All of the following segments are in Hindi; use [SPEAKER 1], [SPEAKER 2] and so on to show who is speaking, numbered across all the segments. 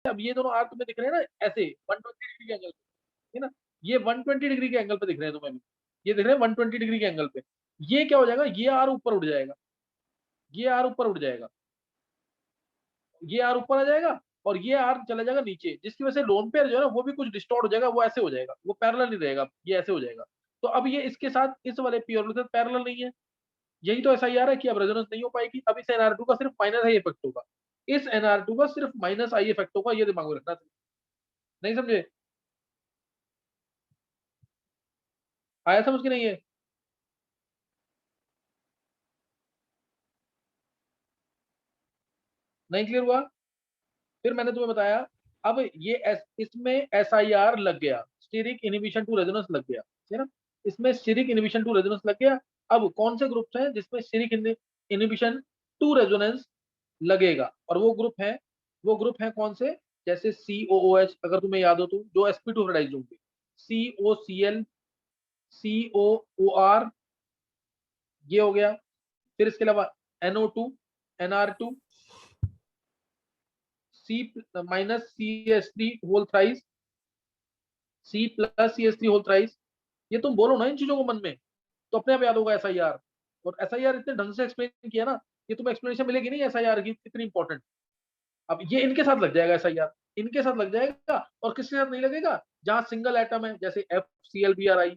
[SPEAKER 1] अब ये दोनों आर्क तुम्हें दिख रहे हैं ना ऐसे 120 डिग्री के एंगल पे, है ना, ये 120 डिग्री के एंगल पे दिख रहे हैं तुम्हें भी, ये दिख रहे हैं 120 डिग्री के एंगल पे। ये क्या हो जाएगा, ये आर ऊपर उठ जाएगा, ये आर ऊपर उठ जाएगा, ये आर ऊपर आ जाएगा और ये आर चला जाएगा नीचे, जिसकी वजह से लोन पेयर जो है ना वो भी कुछ डिस्टॉर्ट हो जाएगा, वो ऐसे हो जाएगा, वो पैरेलल नहीं रहेगा, ये ऐसे हो जाएगा। तो अब ये इसके साथ इस वाले प्योर के साथ पैरेलल नहीं है, यही तो ऐसा ही आ रहा है कि अब रेजोनेंस नहीं हो पाएगी। अब इस NR2 का सिर्फ माइनस आई इफेक्ट होगा, इस NR2 का सिर्फ माइनस आई इफेक्ट होगा, ये दिमाग में रखना। नहीं समझे, आया समझ के नहीं है? नहीं क्लियर हुआ? फिर मैंने तुम्हें बताया, अब ये इसमें SIR लग गया, स्टीरिक इनहिबिशन टू रेजोनेंस लग गया, है ना, इसमें स्टीरिक इनहिबिशन टू रेजोनेंस लग गया। अब कौन से ग्रुप्स हैं जिसमें स्टीरिक इनहिबिशन टू रेजोनेंस लगेगा, और वो ग्रुप है कौन से, जैसे COOH, अगर तुम्हें याद हो तो, जो sp2 हाइब्रिडाइज्ड होंगे, COCl, COOR, ये हो गया। फिर इसके अलावा NO2, NR2, C minus CH3 whole thrice, C plus CH3 whole thrice. ये तुम बोलो ना इन चीजों को मन में, तो अपने आप याद होगा SIR। और SIR इतने ढंग से एक्सप्लेन किया ना, ये तुम्हें एक्सप्लेनेशन मिलेगी नहीं SIR की कितनी इंपॉर्टेंट। अब ये इनके साथ लग जाएगा SIR, इनके साथ लग जाएगा, और किसके साथ नहीं लगेगा, जहां सिंगल एटम है, जैसे FClBrI,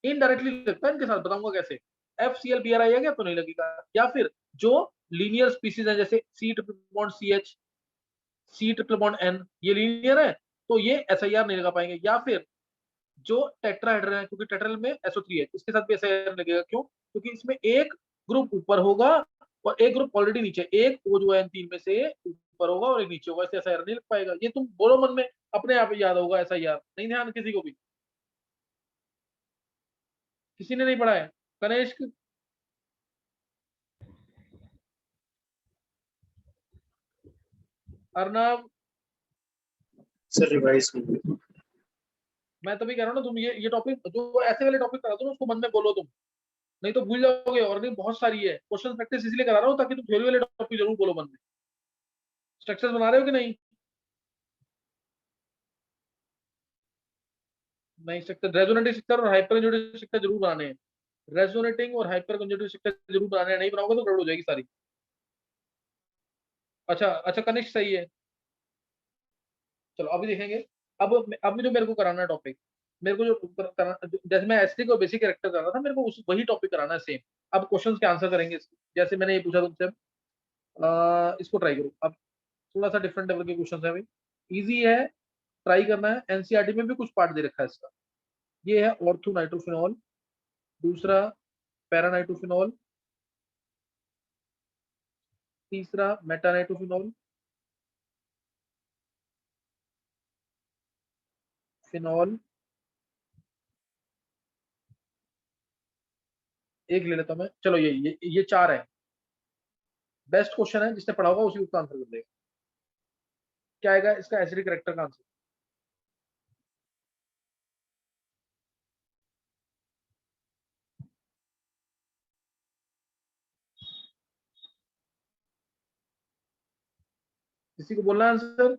[SPEAKER 1] इनडायरेक्टली लगता है इनके साथ, बताऊंगा कैसे। FClBrI है क्या तो नहीं लगेगा, या फिर जो लीनियर स्पीसीज है, जैसे C triple bond CH, C triple bond N, ये लीनियर है, तो ये SIR नहीं लगा पाएंगे। या फिर जो टेट्राहेड्रल है, क्योंकि टेट्राहेड्रल में SO3 है, इसके साथ भी SIR लगेगा, क्यों, क्योंकि इसमें एक ग्रुप ऊपर होगा और एक ग्रुप ऑलरेडी नीचे, एक वो जो है इन तीन में से ऊपर होगा और एक नीचे होगा, इससे SIR नहीं लग पाएगा। ये तुम बोलो मन में, अपने आप याद होगा SIR, नहीं ध्यान किसी को भी, किसी ने नहीं पढ़ा है? गणेश, अर्नब,
[SPEAKER 2] सर रिवाइज
[SPEAKER 1] मैं तभी कह रहा हूँ ना, तुम ये टॉपिक जो ऐसे वाले टॉपिक करा दो ना, उसको मन में बोलो तुम, नहीं तो भूल जाओगे। और नहीं, बहुत सारी है क्वेश्चन प्रैक्टिस, इसलिए करा रहा हूँ ताकि तुम थ्योरी वाले टॉपिक जरूर बोलो मन में। स्ट्रक्चर्स बना रहे हो कि नहीं? नहीं, स्ट्रक्चर रेजोनेटिव स्ट्रक्चर और हाइपर कंजूगेटिव स्ट्रक्चर जरूर बनाने हैं, रेजोनेटिंग और हाइपर कंजूगेटिव स्ट्रक्चर जरूर बनाने हैं, नहीं बनाओगे तो गड़बड़ हो जाएगी सारी। अच्छा अच्छा, कनिष्क सही है, चलो अभी देखेंगे। अब जो मेरे को कराना है टॉपिक, मेरे को जो जैसे मैं एसटी को बेसिक कैरेक्टर कर रहा था, मेरे को वही टॉपिक कराना है सेम। अब क्वेश्चंस के आंसर करेंगे इसके। जैसे मैंने ये पूछा तुमसे, इसको ट्राई करो अब, थोड़ा सा डिफरेंट लेवल के क्वेश्चन है भाई, इजी है, ट्राई करना है। एनसीईआरटी में भी कुछ पार्ट दे रखा है इसका। ये है ऑर्थो नाइट्रोफिनॉल, दूसरा पैरा नाइट्रोफिनॉल, तीसरा मेटा नाइट्रोफिनॉल, फिनॉल, एक ले लेता हूं मैं, चलो ये चार है। बेस्ट क्वेश्चन है, जिसने पढ़ा होगा उसी उसका आंसर कर देगा। क्या आएगा इसका एसिडिक करेक्टर का आंसर? किसी को बोलना आंसर?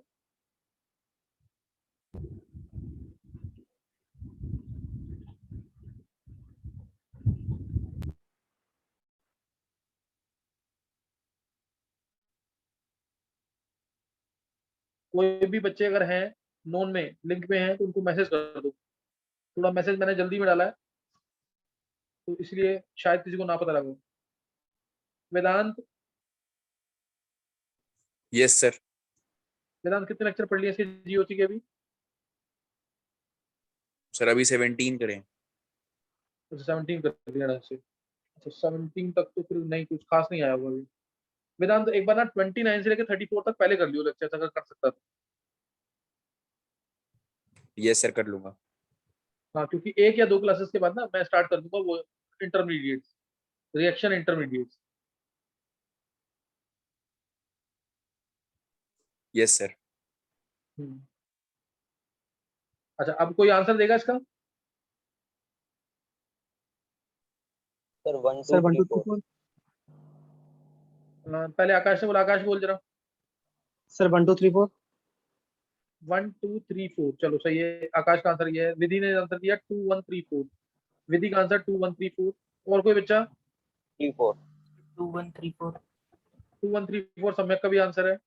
[SPEAKER 1] कोई भी बच्चे अगर हैं नोन में, लिंक में हैं, तो उनको मैसेज कर दो। थोड़ा मैसेज मैंने जल्दी में डाला है, तो इसलिए शायद किसी को ना पता लगे। वेदांत,
[SPEAKER 3] यस सर।
[SPEAKER 1] वेदांत कितने लेक्चर पढ़ लिए इसके जीओसी के अभी?
[SPEAKER 3] सर अभी 17 करें।
[SPEAKER 1] अच्छा 17 कर दिया ढंग से। अच्छा 17 तक तो फिर नहीं, कुछ खास नहीं आया होगा अभी। वेदांत एक बार ना 29 से लेकर 34 तक पहले कर लियो लेक्चर, अगर कर सकता तो।
[SPEAKER 3] यस सर, कर लूंगा।
[SPEAKER 1] हाँ, क्योंकि एक या दो क्लासेस के बाद ना मैं स्टार्ट कर दूंगा वो intermediate, reaction intermediate.
[SPEAKER 3] Yes sir.
[SPEAKER 1] अच्छा, अब कोई आंसर देगा इसका?
[SPEAKER 2] Sir 1
[SPEAKER 4] sir
[SPEAKER 2] 2
[SPEAKER 4] 1
[SPEAKER 2] 3
[SPEAKER 4] 2 3
[SPEAKER 2] 4
[SPEAKER 4] 4।
[SPEAKER 1] पहले आकाश ने बोला, आकाश बोल जरा।
[SPEAKER 2] सर 1 2 3 4
[SPEAKER 1] 1 2 3 4 चलो सही है। आकाश का आंसर ये है। विधि ने आंसर दिया 2 1 3 4। विधि का आंसर 2 1 3 4। और कोई बच्चा?
[SPEAKER 2] 3 4
[SPEAKER 4] 2 1 3 4
[SPEAKER 1] 2 1 3 4 सम्यक का भी आंसर है।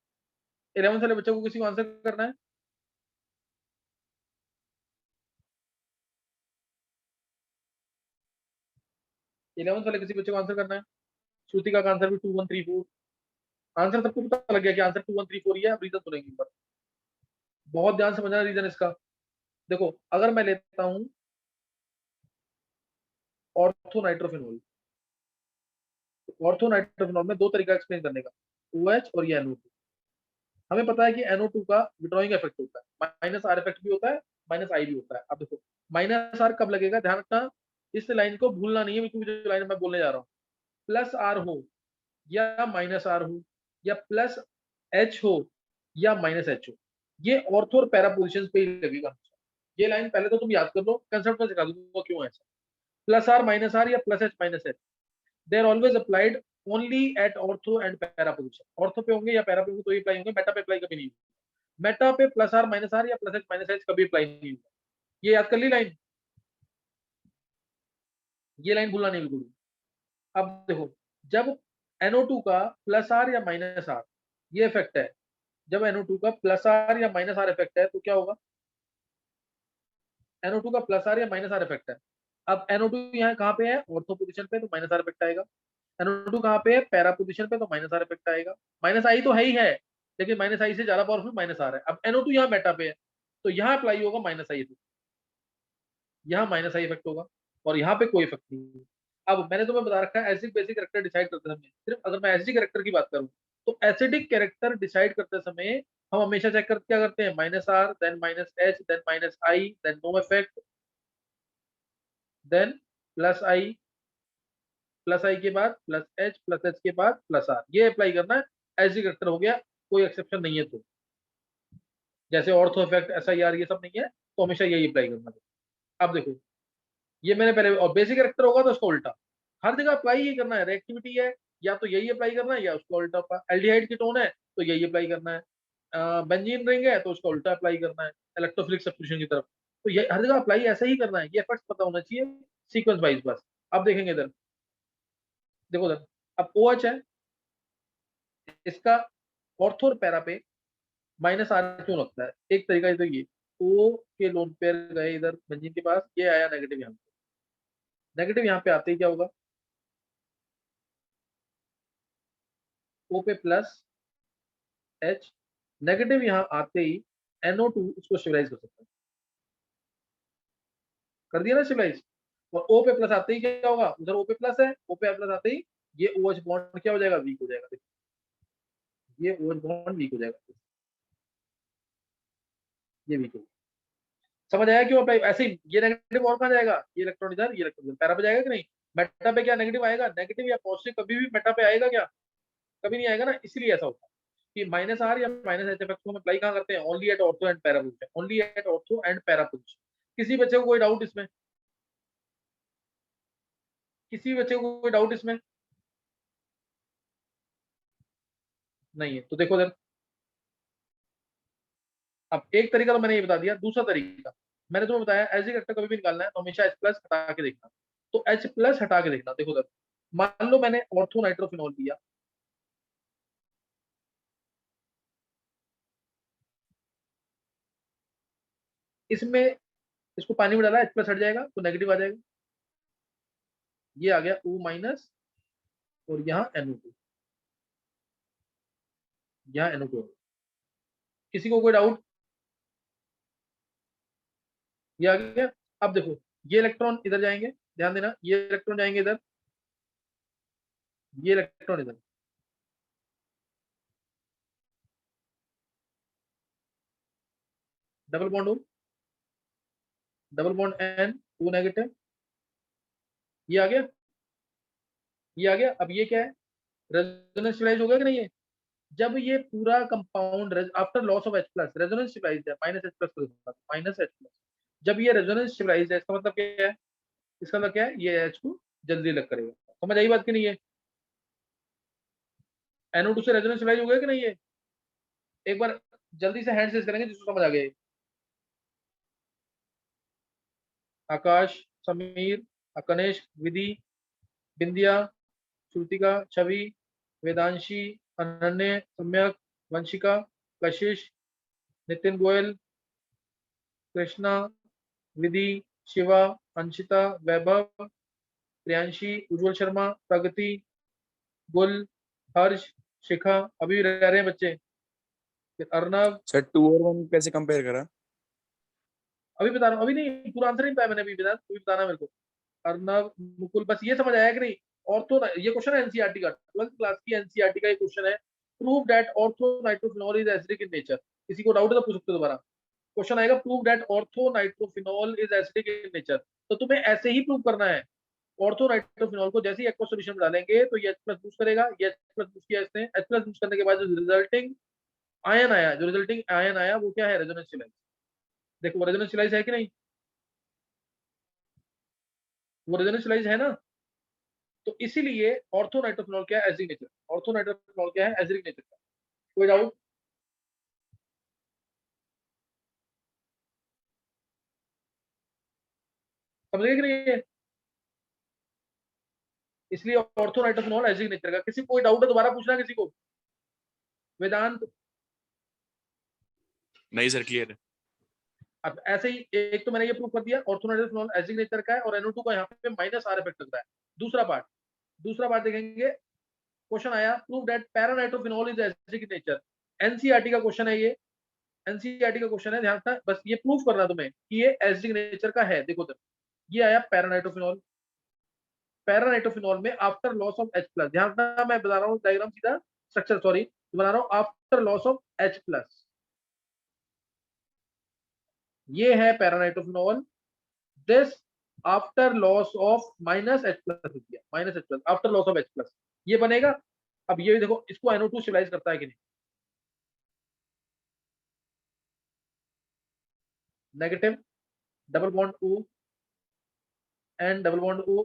[SPEAKER 1] 11 वाले बच्चों को किसी को आंसर करना है? इलेवन वाले किसी बच्चे को आंसर करना है? श्रुतिका का आंसर भी 2 1 3 4। आंसर सबको पता लग गया कि आंसर 2 1 3 4 ही है। अब रीजन सुनेंगे पर बहुत ध्यान से समझना रीजन इसका। देखो अगर मैं लेता हूं ऑर्थो नाइट्रोफिनॉल, ऑर्थो नाइट्रोफिनॉल में दो तरीका एक्सप्लेन करने का, OH और ये NO2। हमें पता है कि NO2 का विड्रॉइंग इफेक्ट होता है, माइनस आर इफेक्ट भी होता है, माइनस आई भी होता है। अब देखो माइनस आर कब लगेगा, ध्यान रखना, इस लाइन को भूलना नहीं है, क्योंकि जो लाइन मैं बोलने जा रहा हूँ, प्लस आर हो या माइनस आर हो या प्लस एच हो या माइनस एच हो, ये ऑर्थो और पैरा पोजिशन पे ही लगेगा। ये लाइन पहले तो तुम याद कर लो, कंसेप्ट में सिखा दूंगा क्यों ऐसा। प्लस आर माइनस आर या plus H minus H, they are always applied only at ortho and para position. Ortho पे होंगे या पैरा पे होंगे तो ये अप्लाई होंगे, मेटा पे अप्लाई कभी नहीं होगा। मेटा पे प्लस आर माइनस आर या प्लस एच माइनस एच कभी अप्लाई नहीं होगा। ये याद कर ली लाइन, ये लाइन भूलना नहीं बिल्कुल। अब देखो जब NO2 का प्लस आर या माइनस आर ये इफेक्ट है, जब NO2 का प्लस आर या माइनस आर इफेक्ट है तो क्या होगा, NO2 का प्लस आर या माइनस आर इफेक्ट है। अब NO2 यहाँ कहाँ पे है, ऑर्थो पोजीशन पे, तो माइनस आर इफेक्ट आएगा। NO2 कहाँ पे है, पैरा पोजीशन पे, तो माइनस आर इफेक्ट आएगा। माइनस आई तो है ही है, लेकिन माइनस आई से ज्यादा पावरफुल माइनस आर है। अब NO2 यहाँ मेटा पे है तो यहाँ अप्लाई होगा माइनस आई इफेक्ट, यहाँ माइनस आई इफेक्ट होगा, और यहाँ पे कोई इफेक्ट नहीं है। अब मैंने तुम्हें बता रखा है एसिडिक बेसिक कैरेक्टर डिसाइड करते समय, सिर्फ अगर मैं एसिडिक कैरेक्टर की बात करूं तो एसिडिक कैरेक्टर डिसाइड करते समय हम हमेशा चेक करते क्या करते हैं, minus R then minus H then minus I then no effect then plus I, plus I के बाद प्लस एच के बाद प्लस आर, ये अप्लाई करना है। एसिडिक कैरेक्टर हो गया, कोई एक्सेप्शन नहीं है। तो जैसे ऑर्थो इफेक्ट SIR ये सब नहीं है, तो हमेशा यही अप्लाई करना है। अब देखो ये मैंने पहले, और बेसिक कैरेक्टर होगा तो उसको उल्टा हर जगह अप्लाई ही करना है। रिएक्टिविटी है या तो यही अप्लाई करना है या उसको उल्टा। एल्डिहाइड की टोन है तो यही अप्लाई करना है। बेंजीन रिंग है तो उसको उल्टा अप्लाई करना है इलेक्ट्रोफिलिक सब्स्टिट्यूशन की तरफ। तो ये हर जगह अप्लाई ऐसा ही करना है, ये एफर्ट्स पता होना चाहिए सीक्वेंस वाइज बस। अब देखेंगे इधर, देखो इधर, अब OH है, इसका ऑर्थो और पैरा पे माइनस आर क्यों लगता है, एक तरीका तो ये, O के लोन पेयर गए इधर बेंजीन के पास, ये आया नेगेटिव यहाँ पे। नेगेटिव यहाँ पे आते ही क्या होगा, O पे प्लस H, नेगेटिव यहाँ आते ही NO2 इसको स्टेबलाइज कर सकता है, कर दिया ना स्टेबलाइज। और O पे प्लस आते ही क्या होगा, उधर O पे प्लस है, O पे प्लस आते ही ये OH बॉन्ड क्या हो जाएगा, वीक हो जाएगा। देखिए ये OH बॉन्ड वीक हो जाएगा, ये वीक हो जाएगा। समझ आया क्यों अप्लाई ऐसे ही, ये नेगेटिव और कहाँ जाएगा, ये इलेक्ट्रॉन इधर, ये इलेक्ट्रॉन पैरा पे जाएगा कि नहीं। मेटा पे क्या नेगेटिव आएगा, नेगेटिव या पॉजिटिव कभी भी मेटा पे आएगा क्या, कभी नहीं आएगा ना, इसलिए ऐसा होता है कि माइनस आर या माइनस एच इफेक्ट को हम अप्लाई कहाँ करते हैं, only at ortho and para position, only at ortho and para position. किसी बच्चे को कोई डाउट इसमें, किसी बच्चे को कोई डाउट इसमें नहीं है तो देखो इधर, अब एक तरीका तो मैंने ये बता दिया, दूसरा तरीका मैंने तुम्हें बताया एसिडिक कैरेक्टर कभी भी निकालना है तो हमेशा H प्लस हटा के देखना। तो H प्लस हटा के देखना, देखो इधर मान लो मैंने ऑर्थो नाइट्रोफिनॉल दिया, इसमें इसको पानी में डाला, H प्लस हट जाएगा तो नेगेटिव आ जाएगा, ये आ गया O माइनस, और यहाँ NO2, यहाँ NO2। किसी को कोई डाउट, ये आ गया। अब देखो ये इलेक्ट्रॉन इधर जाएंगे, ध्यान देना, ये इलेक्ट्रॉन जाएंगे इधर, ये इलेक्ट्रॉन इधर, double bond O, double bond N, O negative, ये आ गया, ये आ गया। अब ये क्या है, रेजोनेंस स्टेबलाइज हो गया कि नहीं है। जब ये पूरा compound after loss of H plus resonance stabilise है, minus H plus minus H plus, जब ये रेजोनेंस स्टेबलाइज है इसका मतलब क्या है, इसका मतलब क्या है, ये H को जल्दी अलग करेगा। समझ आई बात कि नहीं है, NO2 से रेजोनेंस स्टेबलाइज हो गया कि नहीं है। एक बार जल्दी से हैंड रेज करेंगे जिसको समझ आ गया। आकाश, समीर, अकनेश, विधि, बिंदिया, श्रुतिका, छवि, वेदांशी, अनन्य, सम्यक, वंशिका, कशिश, नितिन गोयल, कृष्णा, विधि, शिवा, अंशिता, वैभव, प्रियांशी, उज्जवल शर्मा, प्रगति, गुल, हर्ष, शिखा, अभी रह रहे हैं बच्चे, फिर अर्नव।
[SPEAKER 3] सर 2 और 1 कैसे कंपेयर करा?
[SPEAKER 1] अभी बता रहा हूँ, अभी नहीं, पूरा आंसर नहीं पाया मैंने, अभी बता, अभी बताना मेरे को। अर्नव, मुकुल, बस ये समझ आया कि नहीं? ऑर्थो, ये क्वेश्चन है एनसीईआरटी का, 12th क्लास की एनसीईआरटी का ये क्वेश्चन है। Prove that ortho nitrophenol is acidic in nature. किसी को डाउट है तो पूछ सकते हो दोबारा। क्वेश्चन आएगा, prove that ortho nitrophenol is acidic in nature. तो तुम्हें ऐसे ही प्रूव करना है। ऑर्थो नाइट्रोफिनॉल को जैसे ही एक्वा सॉल्यूशन में डालेंगे तो ये H+ बूस्ट करेगा। ये H+ बूस्ट किया इसने, H+ बूस्ट करने के बाद जो रिजल्टिंग आयन आया, वो क्या है? Resonance sterilise. देखो रेजोनेंस स्टेलाइज है कि नहीं? वो रेजोनेंस स्टेलाइज है ना? तो इसीलिए ऑर्थो नाइट्रोफिनॉल क्या है? Acidic nature. ऑर्थो नाइट्रोफिनॉल क्या है? एसिडिक नेचर का। कोई डाउट? समझ गए कि नहीं ये? इसलिए ऑर्थो नाइट्रोफिनॉल एसिडिक नेचर का। किसी कोई डाउट है दोबारा पूछना किसी को? वेदांत?
[SPEAKER 3] नहीं सर, क्लियर है।
[SPEAKER 1] अब ऐसे ही एक तो मैंने ये प्रूव कर दिया, ऑर्थो नाइट्रोफिनॉल एसिडिक नेचर का है और NO2 का यहाँ पे -R इफेक्ट लग रहा है। दूसरा पार्ट देखेंगे। क्वेश्चन आया, prove that paranitrophenol is acidic in nature. NCERT का क्वेश्चन है ये, एनसीईआरटी का क्वेश्चन है, ध्यान से बस ये प्रूव करना तुम्हें कि ये एसिडिक नेचर का है। देखो तो ये आया पैरानाइट्रोफिनॉल में आफ्टर लॉस ऑफ H+। ध्यान से मैं बता रहा हूँ डायग्राम सीधा, स्ट्रक्चर सॉरी बना रहा हूँ। आफ्टर लॉस ऑफ H+, ये है paranitrophenol. This after loss of -H+, after loss of H+, ये बनेगा। अब ये देखो, इसको NO2 स्टेबलाइज करता है कि नहीं? Negative, double bond O and double bond O,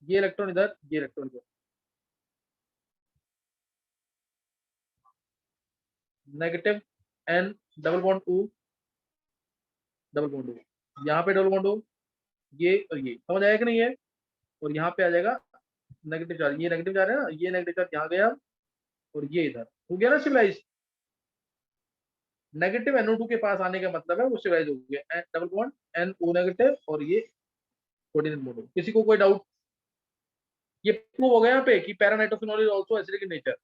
[SPEAKER 1] ये इलेक्ट्रॉन इधर, ये इलेक्ट्रॉन इधर, negative N, double bond O, double bond O, यहाँ पे डबल बॉन्ड O, ये और ये। समझ आया कि नहीं है? और यहाँ पे आ जाएगा नेगेटिव चार्ज, ये नेगेटिव चार्ज है ना, ये नेगेटिव चार्ज यहाँ गया और ये इधर हो गया ना स्टेबलाइज। नेगेटिव NO2 के पास आने का मतलब है वो स्टेबलाइज हो गया। डबल बॉन्ड NO नेगेटिव और ये कोऑर्डिनेट मोड। किसी को कोई डाउट? ये प्रूव हो गया यहाँ पे कि paranitrophenol is also acidic in nature.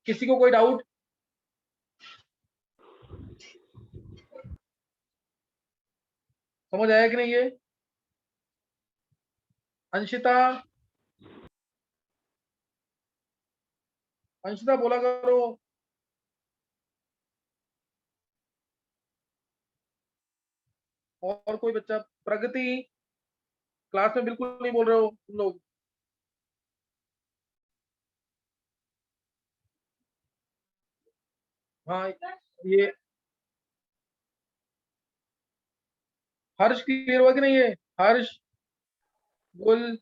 [SPEAKER 1] किसी को कोई डाउट? समझ आया कि नहीं ये? अंशिता, अंशिता बोला करो। और कोई बच्चा? प्रगति, क्लास में बिल्कुल नहीं बोल रहे हो तुम लोग। हाँ, ये हर्ष क्लियर हुआ कि नहीं है? हर्ष, गुल,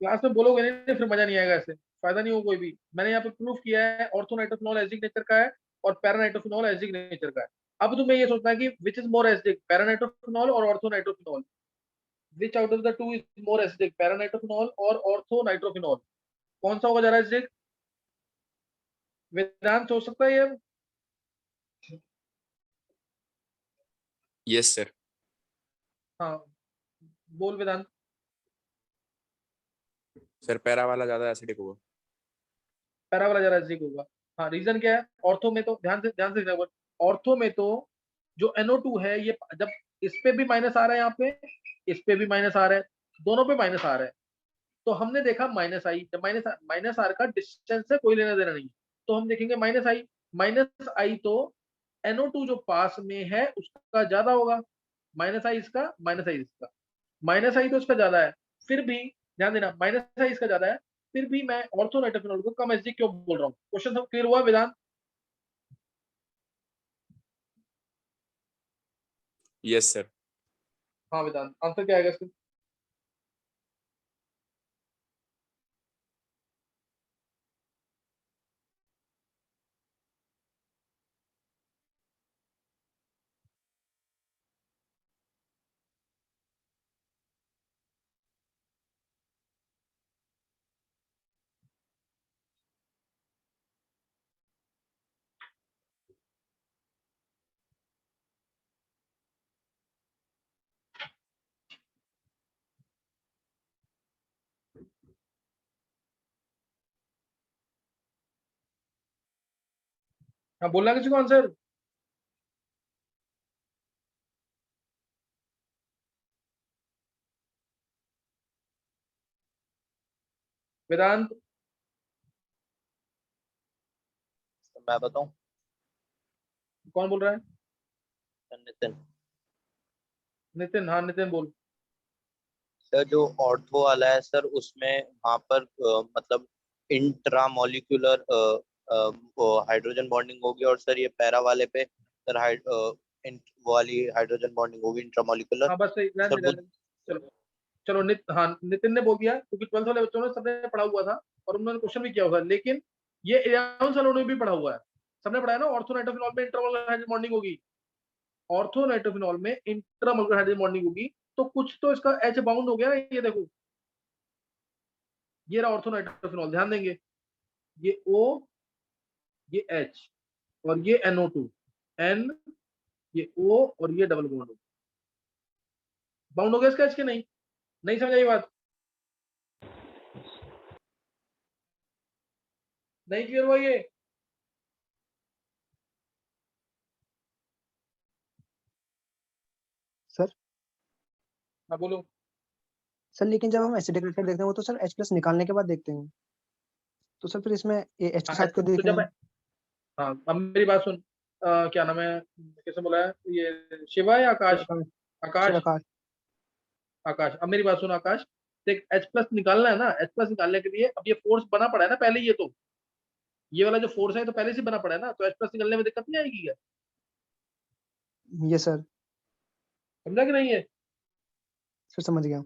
[SPEAKER 1] क्लास में बोलोगे नहीं फिर मजा नहीं आएगा, ऐसे फायदा नहीं हो कोई भी। मैंने यहाँ पे प्रूफ किया है ऑर्थोनाइट्रोफिनॉल एसिडिक नेचर का है और पैरानाइट्रोफिनॉल एसिडिक नेचर का है। अब तुम्हें ये सोचना है कि which is more acidic, paranitrophenol और orthonitrophenol. Which out of the two is more acidic, paranitrophenol और ऑर्थोनाइट्रोफिनॉल? कौन सा होगा ज्यादा एसिडिक? वेदांत सोच सकता है ये?
[SPEAKER 3] Yes sir.
[SPEAKER 1] हाँ, बोल वेदांत।
[SPEAKER 3] सर पैरा वाला ज्यादा एसिडिक होगा।
[SPEAKER 1] पैरा वाला ज्यादा एसिडिक होगा। हाँ, रीजन क्या है? ऑर्थो में तो ध्यान से ऑर्थो में तो जो NO2 है, ये जब इस पे भी माइनस आ रहा है, यहाँ पे इस पे भी माइनस आ रहा है, दोनों पे माइनस आ रहा है। तो हमने देखा -I, जब -R का डिस्टेंस से कोई लेना देना नहीं, तो हम देखेंगे -I तो NO2 जो पास में है उसका ज्यादा होगा। -I इसका, -I इसका, -I तो इसका ज्यादा है। फिर भी ध्यान देना, -I इसका ज्यादा है, फिर भी मैं ऑर्थोनाइट्रोफिनॉल को कम एसिडिक क्यों बोल रहा हूँ? क्वेश्चन सब क्लियर हुआ वेदांत?
[SPEAKER 3] Yes sir.
[SPEAKER 1] हाँ वेदांत, आंसर क्या आएगा इसका? हाँ, बोलना किसी को आंसर। वेदांत।
[SPEAKER 2] तो मैं बताऊं?
[SPEAKER 1] कौन बोल रहा है?
[SPEAKER 2] नितिन।
[SPEAKER 1] नितिन, हाँ नितिन बोल।
[SPEAKER 2] सर जो ऑर्थो वाला है सर, उसमें वहां पर मतलब इंट्रामोलिक्यूलर हाइड्रोजन बॉन्डिंग होगी, और सर ये पैरा वाले पे सर वो वाली हाइड्रोजन बॉन्डिंग होगी इंट्रामोलिक्यूलर।
[SPEAKER 1] हाँ बस सही, रहने
[SPEAKER 2] सर
[SPEAKER 1] दे,
[SPEAKER 2] वो
[SPEAKER 1] रहने दे। चलो। चलो हाँ नितिन ने बोल दिया, क्योंकि 12th वाले बच्चों ने सबने पढ़ा हुआ था और उन्होंने क्वेश्चन भी किया हुआ था, लेकिन ये 11 सालों ने भी पढ़ा हुआ है। सबने पढ़ा है ना, ऑर्थोनाइट्रोफिनॉल में इंट्रामोलर हाइड्रोजन बॉन्डिंग होगी। ऑर्थोनाइट्रोफिनॉल में इंट्रामोलर हाइड्रोजन बॉन्डिंग होगी, तो कुछ तो इसका एच बाउंड हो गया ना, ये देखो। ये रहा ऑर्थोनाइट्रोफिनॉल, ध्यान देंगे। ये O, ये H, और ये NO2, N, ये O, और ये डबल बॉन्ड बाउंड हो गया इसका एच के नहीं? नहीं समझ आई बात? नहीं क्लियर हुआ ये?
[SPEAKER 4] सर
[SPEAKER 1] हाँ बोलो।
[SPEAKER 4] सर लेकिन जब हम एसिडिक रिएक्टर देखते हैं वो तो सर H+ निकालने के बाद देखते हैं, तो सर फिर इसमें ये H के साथ क्यों
[SPEAKER 1] तो
[SPEAKER 4] देख रहे
[SPEAKER 1] जब
[SPEAKER 4] हैं?
[SPEAKER 1] हाँ, अब मेरी बात सुन। क्या नाम है, कैसे बोला है ये, शिवा या आकाश?
[SPEAKER 4] आकाश। सर
[SPEAKER 1] आकाश।
[SPEAKER 4] आकाश।
[SPEAKER 1] आकाश, अब मेरी बात सुन आकाश। देख, H+ निकालना है ना, H+ निकालने के लिए अब ये फोर्स बना पड़ा है ना पहले, ये वाला जो फोर्स है तो पहले से बना पड़ा है ना, तो H+ निकलने में दिक्कत नहीं आएगी क्या?
[SPEAKER 4] ये सर।
[SPEAKER 1] समझा कि नहीं है?
[SPEAKER 4] सर समझ गया।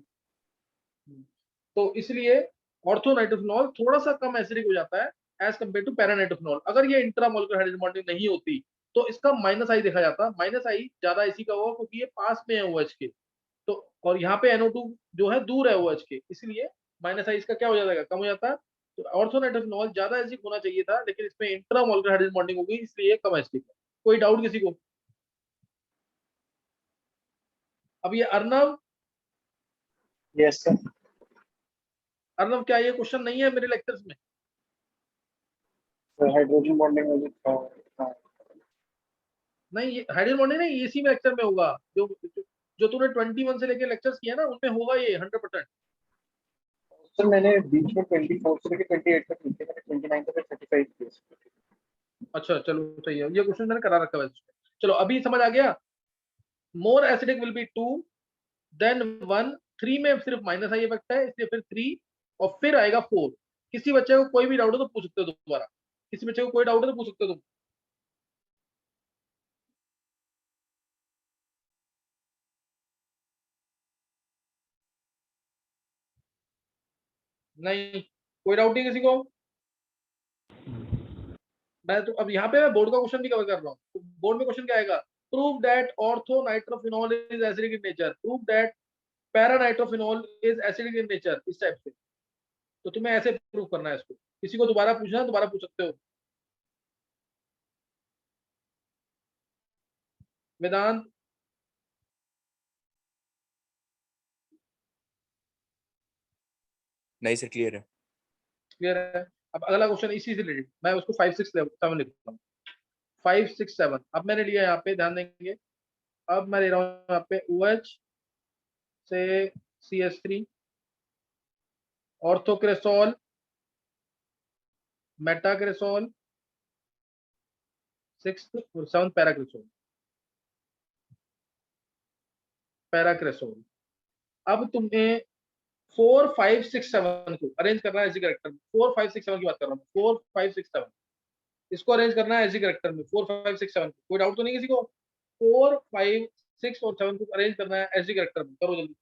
[SPEAKER 1] तो इसलिए ऑर्थोनाइट्रोफिनॉल थोड़ा सा कम एसिडिक हो जाता है एज कम्पेयर टू पैरानाइट्रोफिनॉल। अगर ये इंट्रामोलर हाइड्रोजन बॉन्डिंग नहीं होती तो इसका -I देखा जाता। -I ज्यादा इसी का होगा क्योंकि ये पास में है OH के, तो और यहाँ पे NO2 जो है दूर है OH के, इसलिए -I इसका क्या हो जाएगा, कम हो जाता है। तो ऑर्थोनाइट्रोफिनॉल ज्यादा एसिडिक होना चाहिए था, लेकिन इसमें इंट्रामोलर हाइड्रोजन बॉन्डिंग होगी इसलिए कम एसिडिक है। कोई डाउट किसी को? अब ये अर्नव,
[SPEAKER 2] यस सर।
[SPEAKER 1] अर्नव क्या ये क्वेश्चन नहीं है मेरे लेक्चर्स में?
[SPEAKER 2] हाइड्रोजन बॉन्डिंग होगी हाँ।
[SPEAKER 1] नहीं, ये हाइड्रोजन बॉन्डिंग नहीं, इसी में लेक्चर में होगा। जो तूने 21 से लेके लेक्चर्स किया ना, उनमें होगा ये 100%।
[SPEAKER 2] सर मैंने बीच में 24 से लेकर 28 तक लिखे, मैंने 29 तक 35 किए।
[SPEAKER 1] अच्छा चलो सही है, ये क्वेश्चन मैंने करा रखा है वैसे। चलो अभी समझ आ गया। More acidic will be 2 then 1, 3 में सिर्फ -I इफेक्ट है, इसलिए फिर 3, और फिर आएगा 4। किसी बच्चे को कोई भी डाउट हो तो पूछ सकते हो दोबारा। किसी बच्चे को कोई डाउट है तो पूछ सकते हो तुम। नहीं, कोई डाउट नहीं किसी को? मैं तो अब यहाँ पे मैं बोर्ड का क्वेश्चन भी कवर कर रहा हूँ, तो बोर्ड में क्वेश्चन क्या आएगा? Prove that orthonitrophenol is acidic in nature, prove that paranitrophenol is acidic in nature, इस टाइप से। तो तुम्हें ऐसे प्रूव करना है इसको। किसी को दोबारा पूछना है दोबारा पूछ सकते हो। वेदांत।
[SPEAKER 3] नहीं सर, क्लियर है।
[SPEAKER 1] क्लियर है? अब अगला क्वेश्चन इसी से रिलेटेड, मैं उसको 5 6 7 लिखता हूँ। 5 6 7 अब मैंने लिया यहाँ पे, ध्यान देंगे। अब मैं ले रहा हूँ यहाँ पे OH से CH3, ऑर्थोक्रेसोल, मेटाक्रेसोल, 6th और 7th पैराक्रेसोल, पैराक्रेसोल। अब तुम्हें 4 5 6 7 को अरेंज करना है ऐसी करेक्टर में। 4 5 6 7 की बात कर रहा हूँ, 4 5 6 7 इसको अरेंज करना है ऐसी करेक्टर में। 4 5 6 7 कोई डाउट तो नहीं किसी को? 4 5 6 और 7 को अरेंज करना है ऐसी करेक्टर में, करो जल्दी।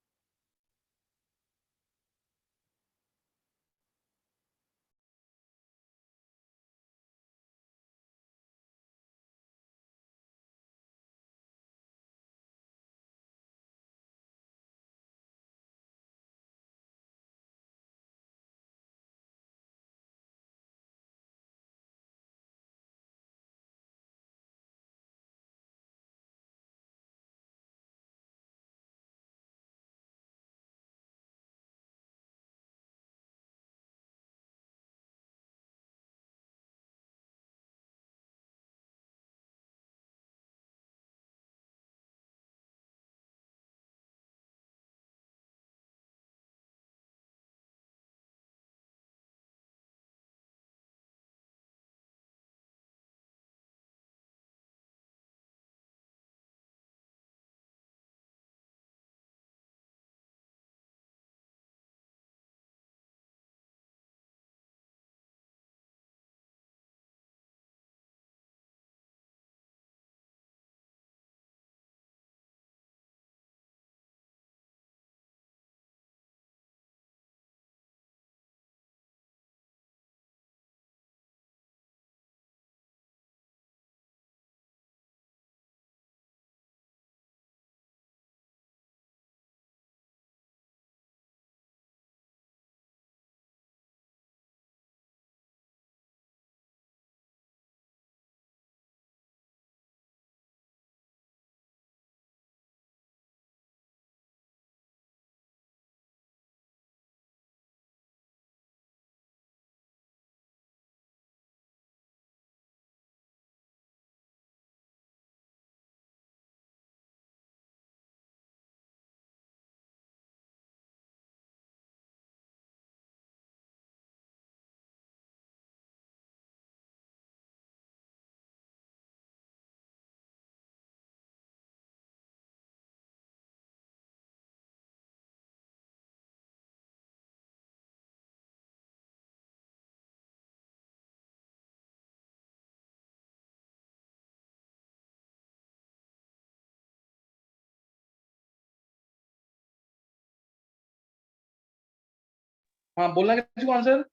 [SPEAKER 1] हाँ बोलना किसी को आंसर।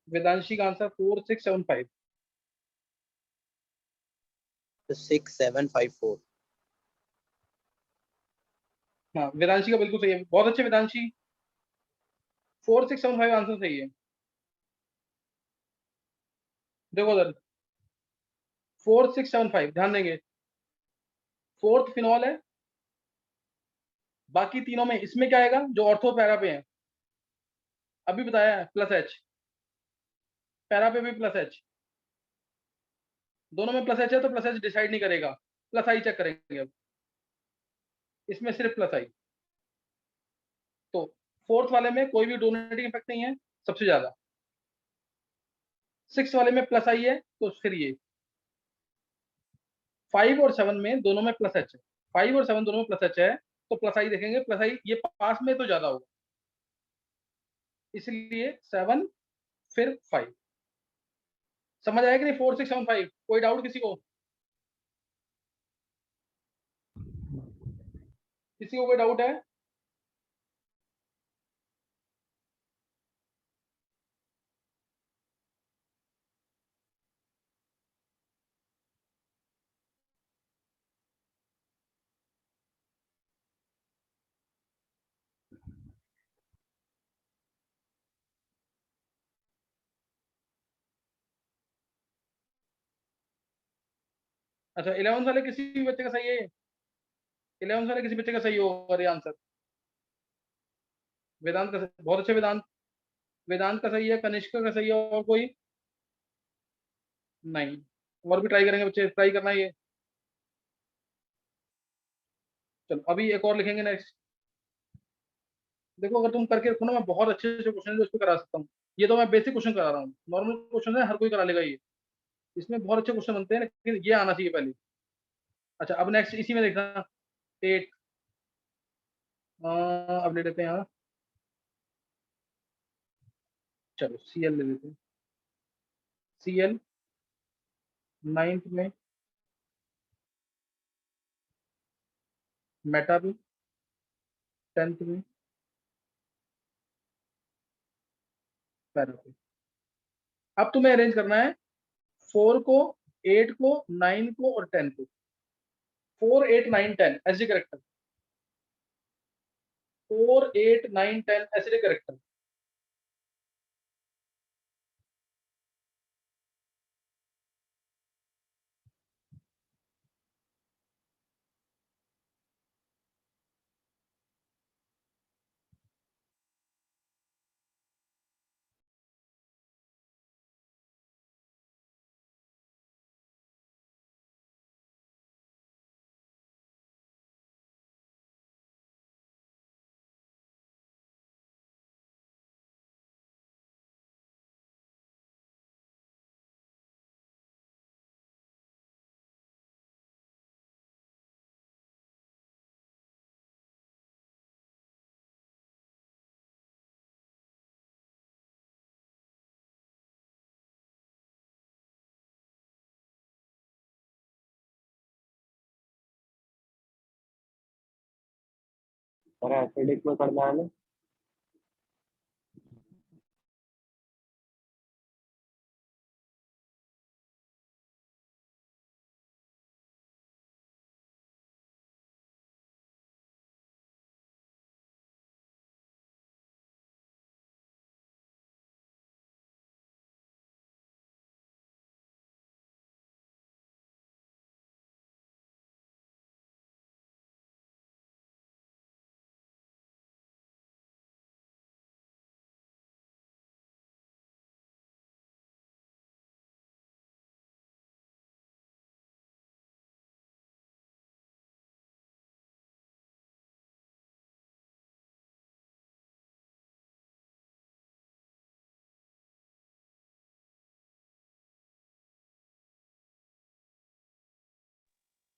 [SPEAKER 1] वेदांशी का आंसर 4675।
[SPEAKER 2] 6754।
[SPEAKER 1] हाँ वेदांशी का बिल्कुल सही है, बहुत अच्छे वेदांशी, 4675 आंसर सही है। देखो उधर 4675 ध्यान देंगे, फोर्थ फिनॉल है। बाकी तीनों में इसमें क्या आएगा जो ऑर्थो पैरा पे है, अभी बताया है प्लस एच, पैरा पे भी प्लस एच, दोनों में प्लस एच है तो प्लस एच डिसाइड नहीं करेगा, प्लस आई चेक करेंगे अब, इसमें सिर्फ प्लस आई। तो फोर्थ वाले में कोई भी डोनेटिंग इफेक्ट नहीं है सबसे ज्यादा, सिक्स वाले में प्लस आई है तो फिर ये 5 और 7 में दोनों में प्लस एच है, 5 और 7 दोनों में प्लस एच है, तो प्लस आई देखेंगे, प्लस आई ये पास में तो ज्यादा होगा, इसलिए 7 फिर 5। समझ आया कि नहीं 4675? कोई डाउट किसी को, किसी को कोई डाउट है? अच्छा 11 वाले किसी भी बच्चे का सही है, 11 वाले किसी बच्चे का सही होगा ये आंसर। वेदांत का बहुत अच्छे, वेदांत, वेदांत का सही है, कनिष्क का सही है, और कोई नहीं? और भी ट्राई करेंगे बच्चे, ट्राई करना है ये। चलो अभी एक और लिखेंगे नेक्स्ट। देखो अगर तुम करके रखो ना, मैं बहुत अच्छे अच्छे क्वेश्चन उस पर करा सकता हूँ। ये तो मैं बेसिक क्वेश्चन करा रहा हूँ, नॉर्मल क्वेश्चन है हर कोई करा लेगा ये, इसमें बहुत अच्छे क्वेश्चन बनते हैं, लेकिन ये आना चाहिए पहले। अच्छा अब नेक्स्ट इसी में देखना, 8, अब ले लेते हैं यहाँ, चलो सीएल ले लेते हैं, सीएल 9th में, मेटा भी 10th में, पैरा पे। अब तुम्हें अरेंज करना है 4 को, 8 को, 9 को और 10 को, 4 8 9 10 ऐसे करेक्टर, 4 8 9 10 ऐसे करेक्टर।
[SPEAKER 5] अरे एसिडिक में करना है ना।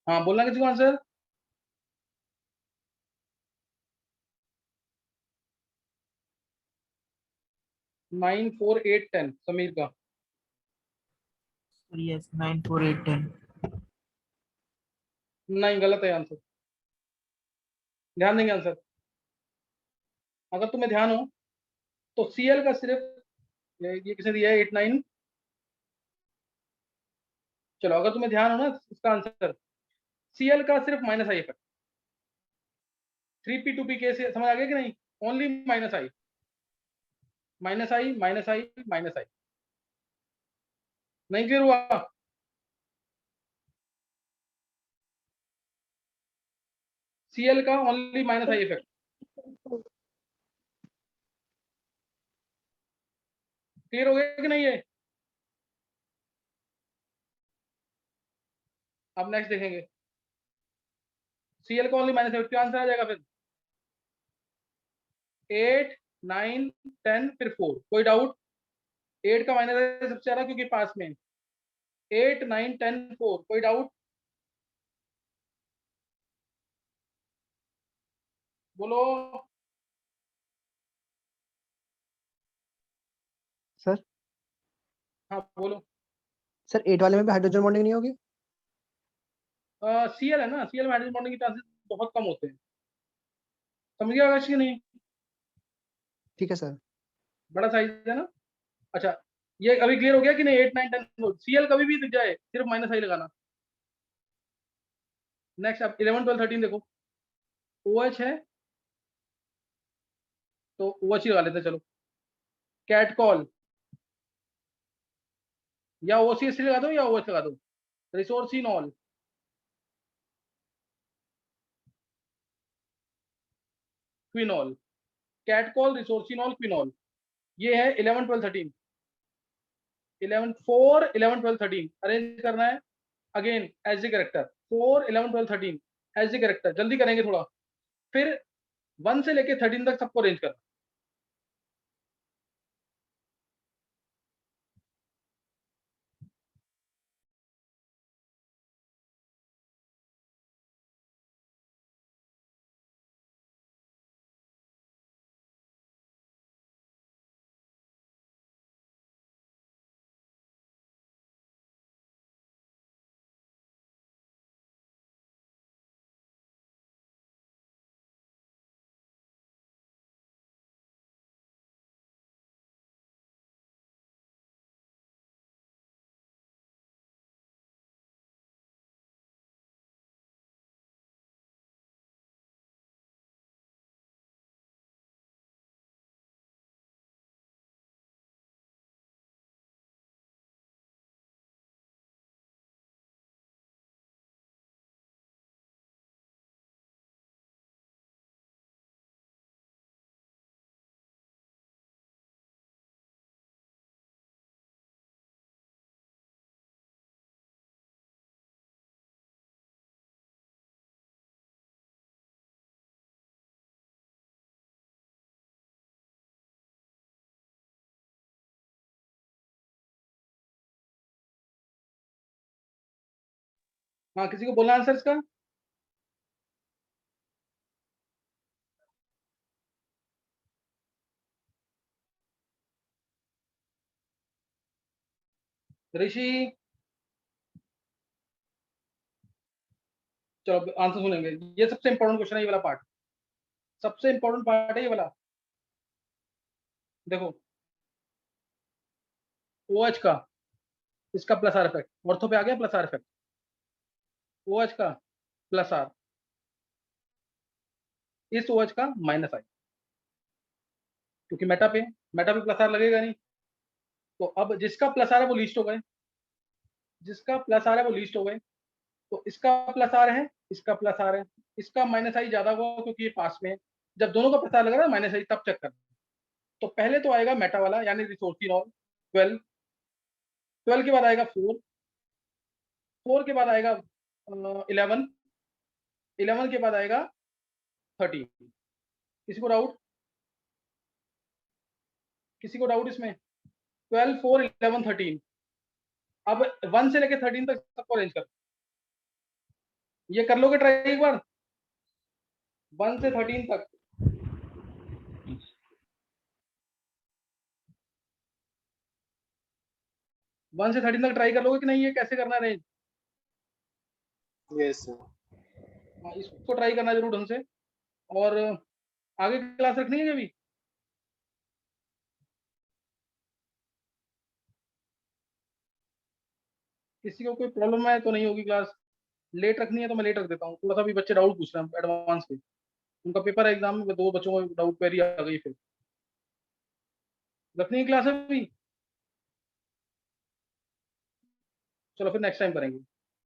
[SPEAKER 1] हाँ बोलना किसी को आंसर। 9 4 8 10 समीर का।
[SPEAKER 6] Yes, 9 4 8 10.
[SPEAKER 1] नहीं, गलत है आंसर। ध्यान देंगे आंसर। अगर तुम्हें ध्यान हो तो Cl का सिर्फ ये किसने दिया है 8-9। चलो, अगर तुम्हें ध्यान हो ना इसका आंसर, Cl का सिर्फ माइनस आई इफेक्ट, 3p2p से समझ आ गया कि नहीं? ओनली माइनस आई, माइनस आई, माइनस आई, माइनस आई। नहीं क्लियर हुआ? Cl का only minus I effect. Clear हो गया कि नहीं ये? अब नेक्स्ट देखेंगे। Cl का ओनली माइनस इफेक्ट, क्या आंसर आ जाएगा फिर? 8, 9, 10 फिर 4। कोई डाउट? 8 का माइनस है सबसे ज्यादा क्योंकि पास में 8, 9, 10, 4। कोई डाउट? बोलो।
[SPEAKER 4] सर
[SPEAKER 1] हाँ बोलो।
[SPEAKER 4] सर 8 वाले में भी हाइड्रोजन बॉन्डिंग नहीं होगी?
[SPEAKER 1] Cl है ना, Cl में हाइड्रोजन बॉन्डिंग के चांसेस बहुत कम होते हैं। समझ गया आकाश कि नहीं?
[SPEAKER 4] ठीक है सर।
[SPEAKER 1] बड़ा साइज है ना। अच्छा, ये अभी क्लियर हो गया कि नहीं? 8, 9, 10 Cl कभी भी दिख जाए सिर्फ माइनस आई लगाना। नेक्स्ट अब 11, 12, 13 देखो। OH है तो OH ही लगा लेते हैं, चलो। कैटकॉल या OCH लगा दो या OH लगा दो। Resorcinol, quinol. Catechol, resorcinol, quinol. ये है 11, 12, 13। 11, 4, 11, 12, 13 अरेंज करना है again as a character. 4, 11, 12, 13 as a character. जल्दी करेंगे थोड़ा। फिर 1 से लेके 13 तक सबको अरेंज करना। हाँ, किसी को बोलना आंसर इसका? ऋषि, चलो आंसर सुनेंगे। ये सबसे इंपॉर्टेंट क्वेश्चन है, ये वाला पार्ट सबसे इंपॉर्टेंट पार्ट है ये वाला। देखो, OH का इसका प्लस आर इफेक्ट, ऑर्थो पे आ गया प्लस आर इफेक्ट। OH का प्लस आर, इस OH का माइनस आई, क्योंकि मेटा पे प्लस आर लगेगा नहीं। तो अब जिसका प्लस आर है वो लीस्ट हो गए, जिसका प्लस आर है वो लीस्ट हो गए। तो इसका प्लस आर है, इसका प्लस आर है, इसका माइनस आई ज्यादा हुआ क्योंकि ये पास में है। जब दोनों का प्लस आर लगा ना माइनस आई, तब चेक करना। तो पहले तो आएगा मेटा वाला यानी रिसोर्सिनॉल 12, 12 के बाद आएगा 4, 4 के बाद आएगा 11, 11 के बाद आएगा 13। किसी को डाउट? किसी को डाउट इसमें? 12, 4, 11, 13। अब 1 से लेके 13 तक सबको अरेंज कर। ये कर लोगे ट्राई एक बार? 1 से 13 तक। वन से 13 तक ट्राई कर लोगे कि नहीं? ये कैसे करना है अरेंज?
[SPEAKER 5] Yes sir.
[SPEAKER 1] हाँ, इसको ट्राई करना जरूर ढंग से। और आगे क्लास रखनी है अभी? किसी को कोई प्रॉब्लम है तो नहीं होगी क्लास? लेट रखनी है तो मैं लेट रख देता हूँ, थोड़ा सा भी बच्चे डाउट पूछ रहे हैं एडवांस पे, उनका पेपर है एग्जाम में, 2 बच्चों को डाउट क्वेरी आ गई, फिर रखनी है क्लास अभी? चलो फिर नेक्स्ट टाइम करेंगे।